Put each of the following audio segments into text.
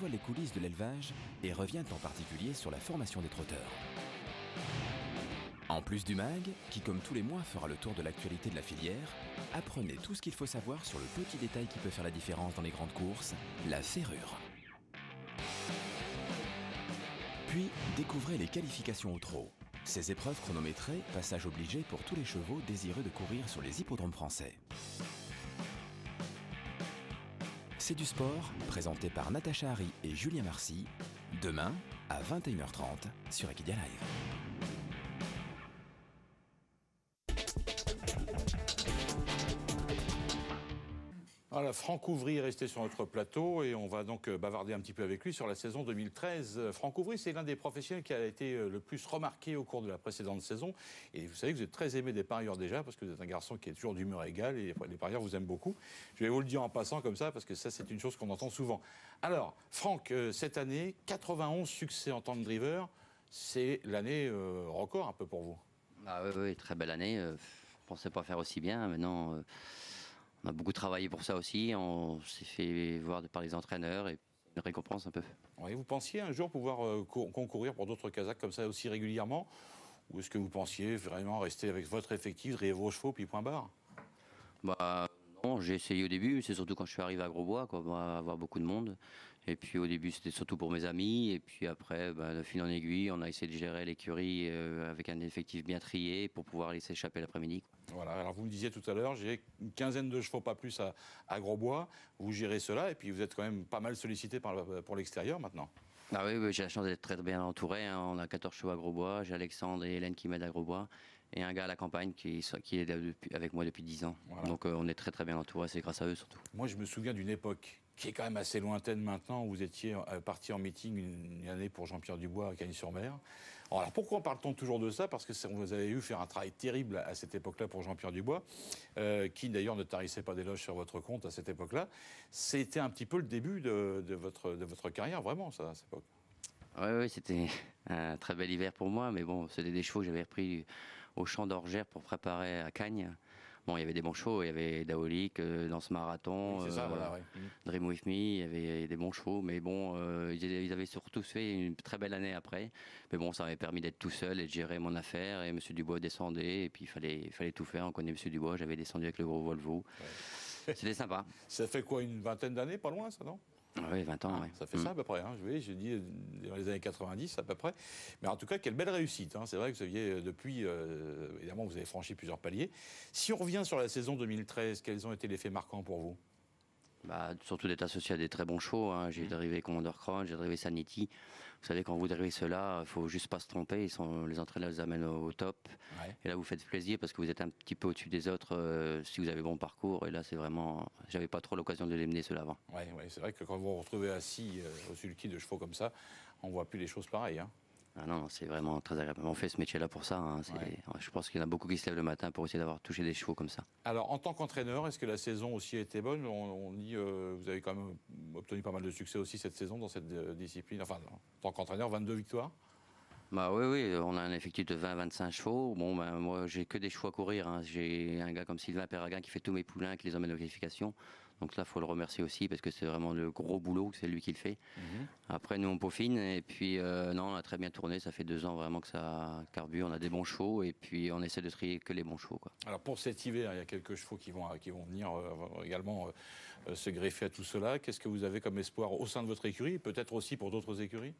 voit les coulisses de l'élevage et revient en particulier sur la formation des trotteurs. En plus du mag, qui comme tous les mois fera le tour de l'actualité de la filière, apprenez tout ce qu'il faut savoir sur le petit détail qui peut faire la différence dans les grandes courses, la ferrure. Puis, découvrez les qualifications au trot. Ces épreuves chronométrées, passage obligé pour tous les chevaux désireux de courir sur les hippodromes français. C'est du sport, présenté par Natacha Harry et Julien Marcy, demain à 21h30 sur Equidia Live. Voilà, Franck Ouvry est resté sur notre plateau et on va donc bavarder un petit peu avec lui sur la saison 2013. Franck Ouvry, c'est l'un des professionnels qui a été le plus remarqué au cours de la précédente saison. Et vous savez que vous êtes très aimé des parieurs déjà, parce que vous êtes un garçon qui est toujours d'humeur égale et les parieurs vous aiment beaucoup. Je vais vous le dire en passant comme ça, parce que ça, c'est une chose qu'on entend souvent. Alors, Franck, cette année, 91 succès en tant que driver, c'est l'année record un peu pour vous. Ah oui, très belle année. Je ne pensais pas faire aussi bien. Maintenant, on a beaucoup travaillé pour ça aussi. On s'est fait voir par les entraîneurs et une récompense un peu. Oui, vous pensiez un jour pouvoir concourir pour d'autres Kazakhs comme ça aussi régulièrement? Ou est-ce que vous pensiez vraiment rester avec votre effectif, driver vos chevaux, puis point barre? Bah, non, j'ai essayé au début. C'est surtout quand je suis arrivé à Grosbois, quoi, on va avoir beaucoup de monde. Et puis au début, c'était surtout pour mes amis. Et puis après, de fil en aiguille, on a essayé de gérer l'écurie avec un effectif bien trié pour pouvoir laisser échapper l'après-midi. Voilà, alors vous me disiez tout à l'heure, j'ai une quinzaine de chevaux, pas plus, à Grosbois. Vous gérez cela et puis vous êtes quand même pas mal sollicité pour l'extérieur maintenant. Ah oui, j'ai la chance d'être très bien entouré. Hein. On a 14 chevaux à Grosbois. J'ai Alexandre et Hélène qui m'aident à Grosbois. Et un gars à la campagne qui est avec moi depuis 10 ans. Voilà. Donc on est très bien entouré, c'est grâce à eux surtout. Moi je me souviens d'une époque qui est quand même assez lointaine maintenant, où vous étiez parti en meeting une année pour Jean-Pierre Dubois à Cagnes-sur-Mer. Alors pourquoi parle-t-on toujours de ça? Parce que vous avez eu faire un travail terrible à cette époque-là pour Jean-Pierre Dubois, qui d'ailleurs ne tarissait pas d'éloges sur votre compte à cette époque-là. C'était un petit peu le début de votre carrière, vraiment, ça, à cette époque. Oui, c'était un très bel hiver pour moi, mais bon, c'était des chevaux que j'avais repris au champ d'Orgères pour préparer à Cagnes. Bon, il y avait des bons chevaux, il y avait Daolik dans ce marathon, oui, voilà, ouais. Dream With Me, il y avait des bons chevaux, mais bon, ils avaient surtout fait une très belle année après. Mais bon, ça m'avait permis d'être tout seul et de gérer mon affaire, et M. Dubois descendait, et puis il fallait tout faire. On connaît M. Dubois, j'avais descendu avec le gros Volvo. Ouais. C'était sympa. Ça fait quoi, une vingtaine d'années, pas loin, ça, non? Oui, 20 ans, oui. Ça fait ça à peu près, hein. Je dis dans les années 90 à peu près. Mais en tout cas, quelle belle réussite, hein. C'est vrai que vous aviez depuis, évidemment, vous avez franchi plusieurs paliers. Si on revient sur la saison 2013, quels ont été les faits marquants pour vous? Surtout d'être associé à des très bons chevaux. Hein. J'ai drivé Commander Crown, j'ai drivé Sanity. Vous savez, quand vous drivez cela, il ne faut juste pas se tromper. Les entraîneurs les amènent au top. Ouais. Et là, vous faites plaisir parce que vous êtes un petit peu au-dessus des autres si vous avez bon parcours. Et là, c'est vraiment... J'avais pas trop l'occasion de les mener ceux-là avant. Oui, c'est vrai que quand vous vous retrouvez assis au sulky de chevaux comme ça, on ne voit plus les choses pareilles. Hein. Ah non, c'est vraiment très agréable. On fait ce métier-là pour ça. Hein. Ouais. Je pense qu'il y en a beaucoup qui se lèvent le matin pour essayer d'avoir touché des chevaux comme ça. Alors, en tant qu'entraîneur, est-ce que la saison aussi a été bonne? On dit vous avez quand même obtenu pas mal de succès aussi cette saison dans cette discipline. Enfin, en tant qu'entraîneur, 22 victoires. Oui, on a un effectif de 20-25 chevaux. Bon, moi, j'ai que des chevaux à courir. Hein. J'ai un gars comme Sylvain Perragin qui fait tous mes poulains, qui les emmène aux qualifications. Donc là, il faut le remercier aussi parce que c'est vraiment le gros boulot, c'est lui qui le fait. Après, nous, on peaufine. Et puis, non, on a très bien tourné. Ça fait 2 ans vraiment que ça carbure. On a des bons chevaux et puis on essaie de trier que les bons chevaux, quoi. Alors, pour cet hiver, il y a quelques chevaux qui vont venir également se greffer à tout cela. Qu'est-ce que vous avez comme espoir au sein de votre écurie, peut-être aussi pour d'autres écuries?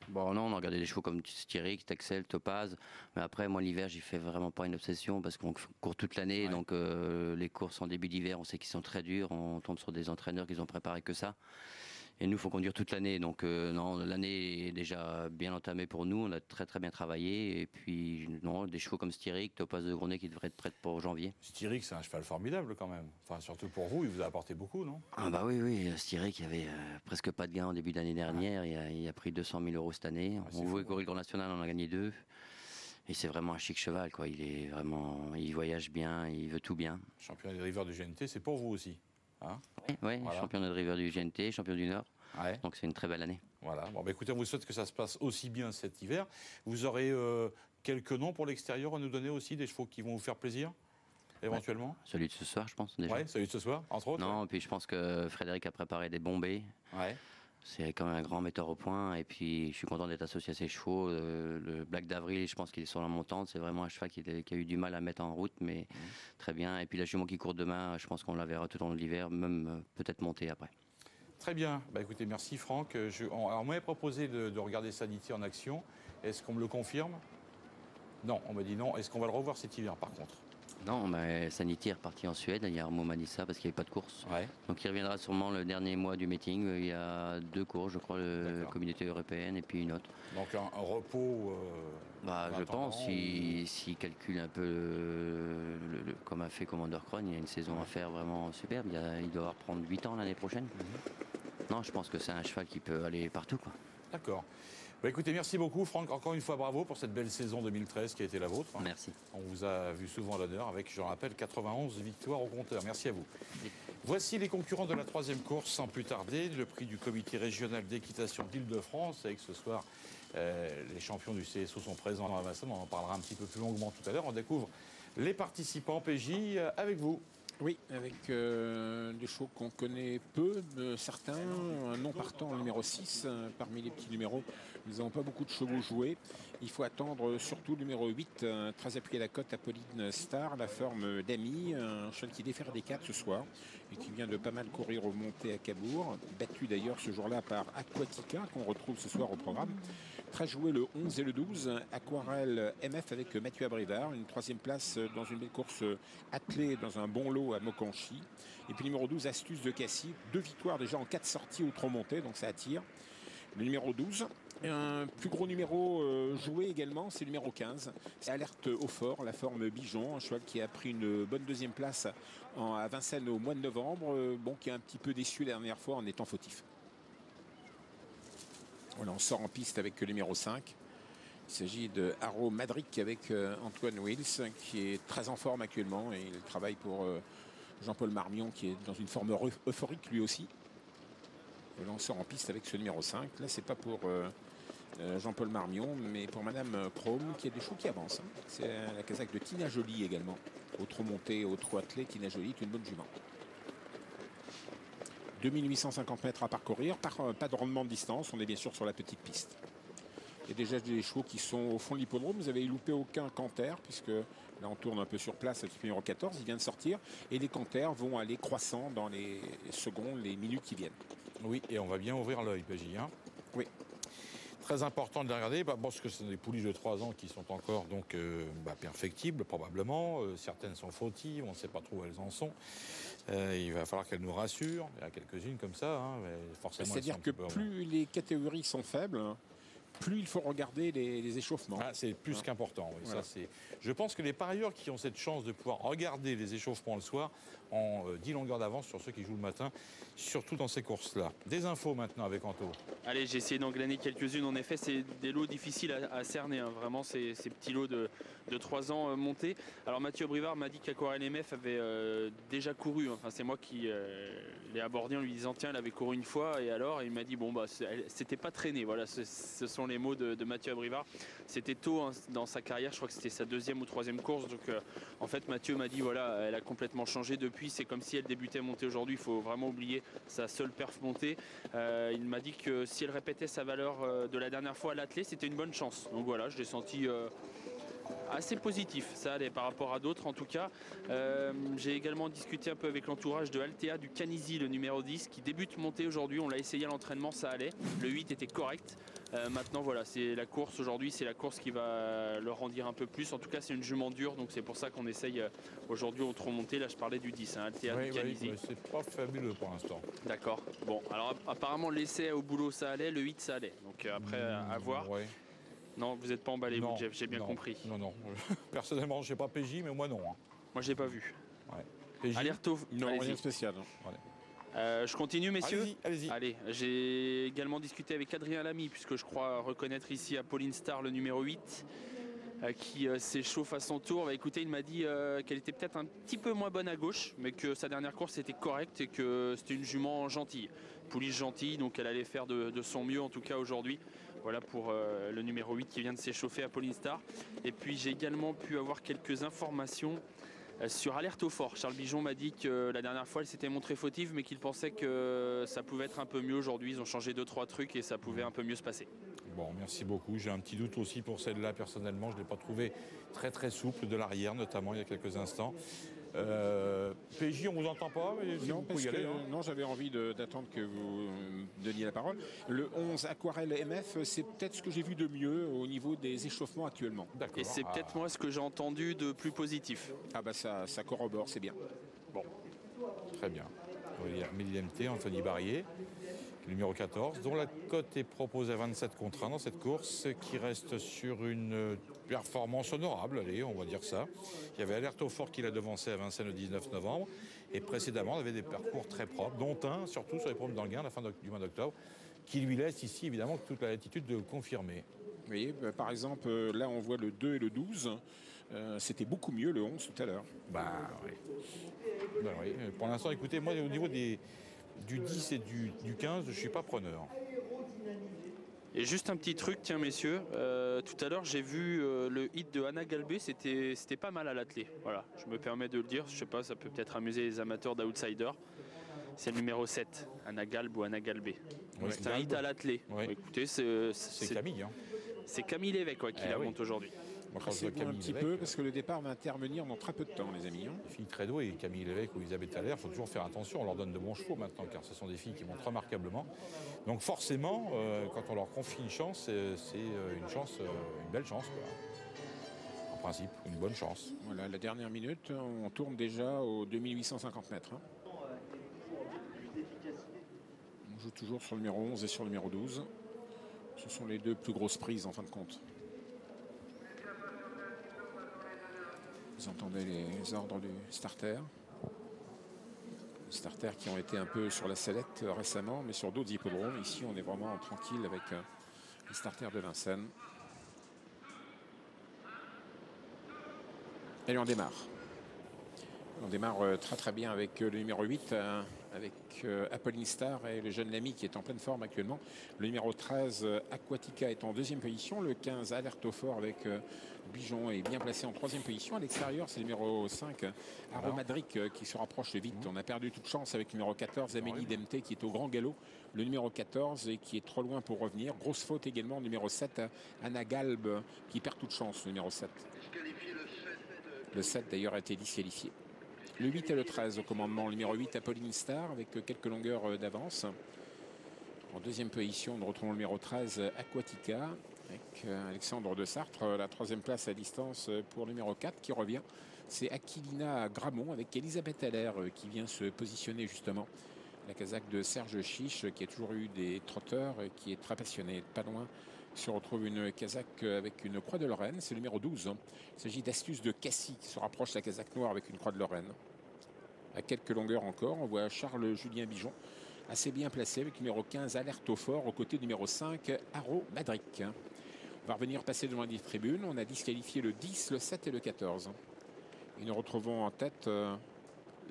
Bon, non, on a regardé des chevaux comme Styric, Texel, Topaz. Mais après, moi, l'hiver, j'y fais vraiment pas une obsession parce qu'on court toute l'année. Ouais. Donc, les courses en début d'hiver, on sait qu'ils sont très durs. On tombe sur des entraîneurs qui ont préparé que ça. Et nous, il faut conduire toute l'année. Donc, non, l'année est déjà bien entamée pour nous. On a très bien travaillé. Et puis, non, des chevaux comme Styric, Topaz de Gronet qui devraient être prêtes pour janvier. Styric, c'est un cheval formidable quand même. Enfin, surtout pour vous, il vous a apporté beaucoup, non? Ah bah oui. Styric, il y avait presque pas de gain en début d'année dernière. Ah. Il a pris 200 000 € cette année. Ah, on voulait courir le Grand National, on en a gagné 2. Et c'est vraiment un chic cheval, quoi. Il voyage bien, il veut tout bien. Championnat des drivers du GNT, c'est pour vous aussi? Hein? Oui, voilà. Champion de driver du GNT, champion du Nord. Ouais. Donc c'est une très belle année. Voilà. Bon, écoutez, on vous souhaite que ça se passe aussi bien cet hiver. Vous aurez quelques noms pour l'extérieur à nous donner aussi, des chevaux qui vont vous faire plaisir, éventuellement? Ouais. Celui de ce soir, je pense, déjà. Oui, celui de ce soir, entre autres. Non, puis je pense que Frédéric a préparé des bombés. Ouais. C'est quand même un grand metteur au point. Et puis, je suis content d'être associé à ces chevaux. Le Black d'Avril, je pense qu'il est sur la montante. C'est vraiment un cheval qui a eu du mal à mettre en route, mais très bien. Et puis, la jument qui court demain, je pense qu'on la verra tout au long de l'hiver, même peut-être monter après. Très bien. Bah, écoutez, merci Franck. Alors, on m'avait proposé de regarder Sanity en action. Est-ce qu'on me le confirme? Non, on m'a dit non. Est-ce qu'on va le revoir cet hiver, par contre? Non, mais Sanity est reparti en Suède. Il y a Armo m'a dit ça parce qu'il n'y avait pas de course. Ouais. Donc il reviendra sûrement le dernier mois du meeting. Il y a 2 courses, je crois, la communauté européenne et puis une autre. Donc un repos. Je pense, s'il calcule un peu comme a fait Commander Crown, il y a une saison à faire vraiment superbe. Il doit reprendre 8 ans l'année prochaine. Non, je pense que c'est un cheval qui peut aller partout, quoi. D'accord. Bah, écoutez, merci beaucoup Franck. Encore une fois, bravo pour cette belle saison 2013 qui a été la vôtre. Merci. On vous a vu souvent à l'honneur avec, je rappelle, 91 victoires au compteur. Merci à vous. Voici les concurrents de la 3e course, sans plus tarder. Le prix du comité régional d'équitation d'Île-de-France, avec ce soir les champions du CSO sont présents à Vincennes. On en parlera un petit peu plus longuement tout à l'heure. On découvre les participants PJ avec vous. Oui, avec des chevaux qu'on connaît peu, certains, un nom partant en numéro 6, parmi les petits numéros, nous n'avons pas beaucoup de chevaux joués. Il faut attendre surtout le numéro 8, très appuyé à la cote, Apolline Star, la forme d'Ami, un cheval qui défère des 4 ce soir et qui vient de pas mal courir aux montées à Cabourg, battu d'ailleurs ce jour-là par Aquatica, qu'on retrouve ce soir au programme. Très joué le 11 et le 12, Aquarelle MF avec Mathieu Abrivard, une 3e place dans une belle course attelée dans un bon lot à Mokanchi. Et puis numéro 12, Astuce de Cassis, 2 victoires déjà en 4 sorties outre-montées, donc ça attire. Le numéro 12, un plus gros numéro joué également, c'est le numéro 15. C'est Alerte au fort, la forme Bijon, un cheval qui a pris une bonne 2e place à Vincennes au mois de novembre, qui a un petit peu déçu la dernière fois en étant fautif. Voilà, on sort en piste avec le numéro 5. Il s'agit de Haro Madric avec Antoine Wills, qui est très en forme actuellement. Et il travaille pour Jean-Paul Marmion, qui est dans une forme euphorique lui aussi. Et là, on sort en piste avec ce numéro 5. Là, c'est pas pour Jean-Paul Marmion, mais pour Madame Chrome, qui a des chevaux qui avancent. C'est la casaque de Tina Joly également. Au trot monté, au trot attelé, Tina Joly est une bonne jument. 2850 mètres à parcourir, pas de rendement de distance, on est bien sûr sur la petite piste. Il y a déjà des chevaux qui sont au fond de l'hippodrome, vous avez loupé aucun canter, puisque là on tourne un peu sur place, c'est le numéro 14, il vient de sortir, et les canters vont aller croissant dans les secondes, les minutes qui viennent. Oui, et on va bien ouvrir l'œil, PJ. Oui. Très important de les regarder, parce que ce sont des poulies de 3 ans qui sont encore donc perfectibles probablement. Certaines sont fautives, on ne sait pas trop où elles en sont. Il va falloir qu'elles nous rassurent. Il y en a quelques-unes comme ça, mais forcément. C'est-à-dire que plus les catégories sont faibles, plus il faut regarder les échauffements. C'est plus qu'important. Oui. Voilà. Je pense que les parieurs qui ont cette chance de pouvoir regarder les échauffements le soir ont 10 longueurs d'avance sur ceux qui jouent le matin, surtout dans ces courses-là. Des infos maintenant avec Anto. Allez, j'ai essayé d'englaner quelques-unes. En effet, c'est des lots difficiles à cerner. Vraiment, ces petits lots de 3 ans montés. Alors, Mathieu Brivard m'a dit qu'Aquarelle MF avait déjà couru. Enfin, c'est moi qui l'ai abordé en lui disant tiens, elle avait couru une fois. Et alors, il m'a dit bon, c'était pas traîné. Voilà, ce sont les mots de Mathieu Brivard. C'était tôt dans sa carrière. Je crois que c'était sa 2e ou 3e course. Donc, en fait, Mathieu m'a dit voilà, elle a complètement changé depuis. C'est comme si elle débutait à monter aujourd'hui. Il faut vraiment oublier sa seule perf montée. Il m'a dit que si elle répétait sa valeur de la dernière fois à l'attelé, c'était une bonne chance. Donc voilà, je l'ai senti assez positif, ça allait par rapport à d'autres en tout cas. J'ai également discuté un peu avec l'entourage de Altea du Canisi, le numéro 10, qui débute montée aujourd'hui. On l'a essayé à l'entraînement, ça allait. Le 8 était correct. Maintenant voilà, c'est la course aujourd'hui, c'est la course qui va leur en dire un peu plus. En tout cas, c'est une jument dure, donc c'est pour ça qu'on essaye aujourd'hui au trop monté. Là, je parlais du 10, Altea du Canisi. Oui, c'est pas fabuleux pour l'instant. D'accord. Bon, alors apparemment l'essai au boulot ça allait, le 8 ça allait. Donc après à voir. Ouais. Non, vous n'êtes pas emballé, vous, Jeff, j'ai bien compris. Non. Personnellement, je ne sais pas PJ, mais moi non. Moi, je l'ai pas vu. Ouais. PJ. Alerto. Non, rien de spécial. Je continue, messieurs. Allez-y. Allez, j'ai également discuté avec Adrien Lamy, puisque je crois reconnaître ici Apolline Star, le numéro 8, qui s'échauffe à son tour. Écoutez, il m'a dit qu'elle était peut-être un petit peu moins bonne à gauche, mais que sa dernière course était correcte et que c'était une jument gentille. Pouliche gentille, donc elle allait faire de son mieux, en tout cas aujourd'hui. Voilà pour le numéro 8 qui vient de s'échauffer, Apolline Star. Et puis j'ai également pu avoir quelques informations Sur Alerte au fort, Charles Bijon m'a dit que la dernière fois elle s'était montrée fautive mais qu'il pensait que ça pouvait être un peu mieux aujourd'hui. Ils ont changé 2-3 trucs et ça pouvait un peu mieux se passer. Bon, merci beaucoup. J'ai un petit doute aussi pour celle-là personnellement. Je ne l'ai pas trouvé très très souple de l'arrière notamment il y a quelques instants. PJ, on vous entend pas mais si Non, vous parce pouvez y que aller, hein. non, j'avais envie d'attendre que vous donniez la parole. Le 11 Aquarelle MF, c'est peut-être ce que j'ai vu de mieux au niveau des échauffements actuellement. D'accord. Et c'est peut-être moi ce que j'ai entendu de plus positif. Ah bah ça corrobore, c'est bien. Très bien. Il y a Amélie MT, Anthony Barrier, numéro 14, dont la cote est proposée à 27 contre 1 dans cette course, qui reste sur une performance honorable, allez, on va dire ça. Il y avait Alerte au fort qui l'a devancé à Vincennes le 19 novembre, et précédemment, on avait des parcours très propres, dont un, surtout sur les problèmes d'Anguin à la fin du mois d'octobre, qui lui laisse ici, évidemment, toute la latitude de confirmer. Vous voyez, par exemple, là on voit le 2 et le 12. C'était beaucoup mieux le 11 tout à l'heure. Bah oui. Ben oui. Pour l'instant, écoutez, moi, au niveau du 10 et du 15, je ne suis pas preneur. Et juste un petit truc, tiens messieurs, tout à l'heure j'ai vu le hit de Anna Galbé, c'était pas mal à l'attelé. Voilà, je me permets de le dire, je sais pas, ça peut peut-être amuser les amateurs d'Outsider. C'est le numéro 7, Anna Galb ou Anna Galbé. Oui, c'est un hit à l'attelé. Oui. Écoutez, C'est Camille. Hein. c'est Camille Lévesque qui la monte aujourd'hui. Moi, quand je vois Pressez-vous un Camille petit Lévesque, peu parce que le départ va intervenir dans très peu de temps, les amis. les filles très douées, Camille Lévesque ou Elisabeth Allaire, il faut toujours faire attention. On leur donne de bons chevaux maintenant, car ce sont des filles qui montent remarquablement. Donc forcément, quand on leur confie une chance, c'est une chance, une belle chance, quoi. En principe, une bonne chance. Voilà, la dernière minute, on tourne déjà aux 2850 mètres. On joue toujours sur le numéro 11 et sur le numéro 12. Ce sont les deux plus grosses prises en fin de compte. Vous entendez les ordres du starter. Les starters qui ont été un peu sur la sellette récemment, mais sur d'autres hippodromes. Ici, on est vraiment tranquille avec les starters de Vincennes. Et on démarre. On démarre très très bien avec le numéro 8, avec Apolline Star et le jeune Lamy qui est en pleine forme actuellement. Le numéro 13, Aquatica, est en deuxième position. Le 15, Alerte au fort avec Bijon est bien placé en troisième position. À l'extérieur, c'est le numéro 5, Aromadric, qui se rapproche vite. On a perdu toute chance avec le numéro 14, Amélie DMT, qui est au grand galop. Le numéro 14 et qui est trop loin pour revenir. Grosse faute également, numéro 7, Anna Galb, qui perd toute chance, le numéro 7. Le 7 d'ailleurs a été disqualifié. Le 8 et le 13 au commandement. Le numéro 8, Apolline Star, avec quelques longueurs d'avance. En deuxième position, nous retrouvons le numéro 13, Aquatica, avec Alexandre de Sartre. La troisième place à distance pour le numéro 4 qui revient. C'est Aquilina Gramont avec Elisabeth Allaire qui vient se positionner justement. La casaque de Serge Chiche, qui a toujours eu des trotteurs et qui est très passionné. Pas loin se retrouve une casaque avec une croix de Lorraine, c'est le numéro 12. Il s'agit d'Astuce de Cassis qui se rapproche de la casaque noire avec une croix de Lorraine. À quelques longueurs encore, on voit Charles-Julien Bijon assez bien placé avec le numéro 15, Alerte au fort, aux côtés du numéro 5, Aromadric. On va revenir passer devant les tribunes. On a disqualifié le 10, le 7 et le 14. Et nous retrouvons en tête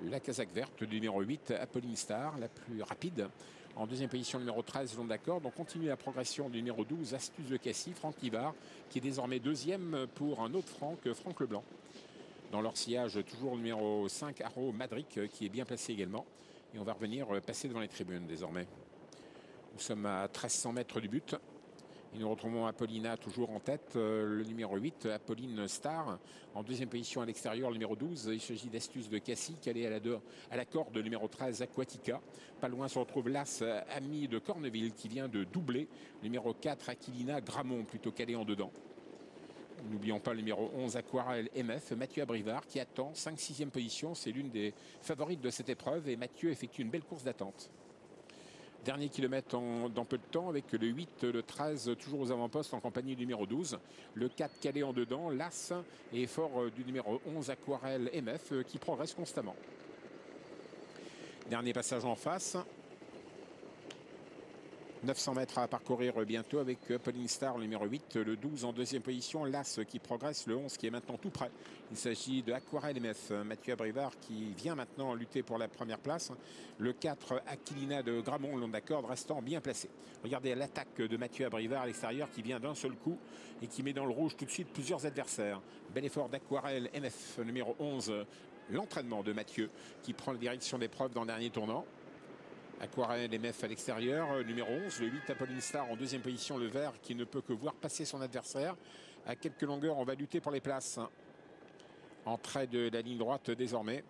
la casaque verte du numéro 8, Apolline Star, la plus rapide. En deuxième position, le numéro 13, long d'accord. Donc continue la progression du numéro 12, Astuce de Cassis, Franck Livard, qui est désormais deuxième pour un autre Franck Leblanc. Dans leur sillage, toujours le numéro 5, Aromadric, qui est bien placé également. Et on va revenir passer devant les tribunes désormais. Nous sommes à 1300 mètres du but. Et nous retrouvons Apollina toujours en tête, le numéro 8, Apolline Star. En deuxième position à l'extérieur, le numéro 12, il s'agit d'Astuce de Cassis, calé à la corde, le numéro 13, Aquatica. Pas loin se retrouve l'As, Ami de Corneville, qui vient de doubler. Le numéro 4, Aquilina Gramont, plutôt calé en dedans. N'oublions pas le numéro 11, Aquarelle MF, Mathieu Abrivard, qui attend 5-6e position. C'est l'une des favorites de cette épreuve et Mathieu effectue une belle course d'attente. Dernier kilomètre dans peu de temps avec le 8, le 13 toujours aux avant-postes en compagnie du numéro 12. Le 4 calé en dedans, l'As et fort du numéro 11, Aquarelle MF, qui progresse constamment. Dernier passage en face. 900 mètres à parcourir bientôt avec Apolline Star, le numéro 8, le 12 en deuxième position, l'As qui progresse, le 11 qui est maintenant tout près. Il s'agit de Aquarelle MF, Mathieu Abrivard qui vient maintenant lutter pour la première place. Le 4, Aquilina de Gramont, long d'accord, restant bien placé. Regardez l'attaque de Mathieu Abrivard à l'extérieur qui vient d'un seul coup et qui met dans le rouge tout de suite plusieurs adversaires. Bel effort d'Aquarelle MF, numéro 11, l'entraînement de Mathieu qui prend la direction d'épreuve dans le dernier tournant. Aquarelle MF à l'extérieur, numéro 11, le 8 Apolline Star en deuxième position, le vert qui ne peut que voir passer son adversaire. À quelques longueurs, on va lutter pour les places. En trait de la ligne droite désormais.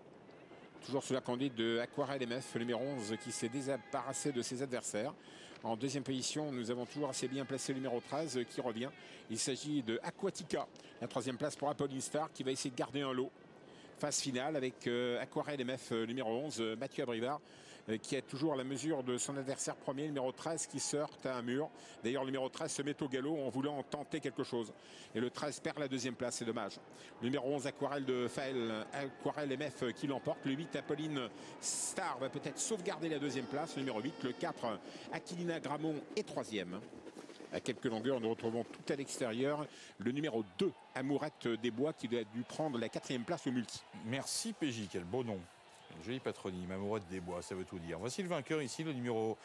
Toujours sous la conduite de Aquarelle MF, le numéro 11 qui s'est débarrassé de ses adversaires. En deuxième position, nous avons toujours assez bien placé le numéro 13 qui revient. Il s'agit de Aquatica, la troisième place pour Apolline Star qui va essayer de garder un lot. Phase finale avec Aquarelle MF numéro 11, Mathieu Abrivard, qui a toujours la mesure de son adversaire premier, numéro 13, qui se heurte à un mur. D'ailleurs, le numéro 13 se met au galop en voulant tenter quelque chose. Et le 13 perd la deuxième place, c'est dommage. Le numéro 11, Aquarelle de Faël, Aquarelle MF qui l'emporte. Le 8, Apolline Star va peut-être sauvegarder la deuxième place. Le numéro 8, le 4, Aquilina Gramont est troisième. À quelques longueurs, nous retrouvons tout à l'extérieur le numéro 2, Amourette des Bois, qui a dû prendre la quatrième place au multi. Merci PJ, quel beau nom. Une jolie patronyme, Amourette des Bois, ça veut tout dire. Voici le vainqueur ici, le numéro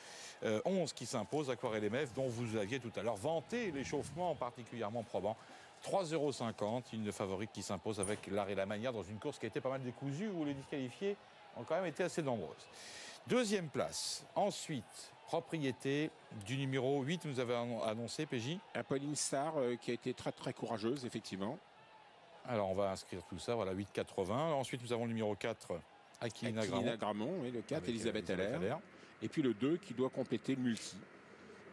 11 qui s'impose, Aquarelle MF, dont vous aviez tout à l'heure vanté l'échauffement particulièrement probant. 3,50 €, une favorite qui s'impose avec l'art et la manière dans une course qui a été pas mal décousue, où les disqualifiés ont quand même été assez nombreuses. Deuxième place, ensuite, propriété du numéro 8, nous avez annoncé, PJ. Apolline Star qui a été très très courageuse, effectivement. Alors on va inscrire tout ça, voilà, 8,80. Ensuite nous avons le numéro 4, Aquilina Gramont, et le 4, avec Elisabeth Allaire. Et puis le 2 qui doit compléter le multi.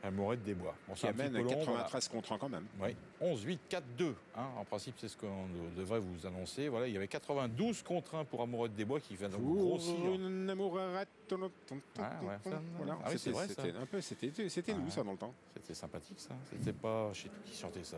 Amourette des Bois. Bon, qui amène 93 contre 1 quand même. Oui, 11, 8, 4, 2. Hein. En principe, c'est ce qu'on devrait vous annoncer. Voilà, il y avait 92 contre 1 pour Amourette des Bois qui vient de grossir. Une amourette. Voilà. Ah oui, c'est vrai, ça. C'était nous, ça, dans le temps. C'était sympathique, ça. C'était pas chez qui chantait ça.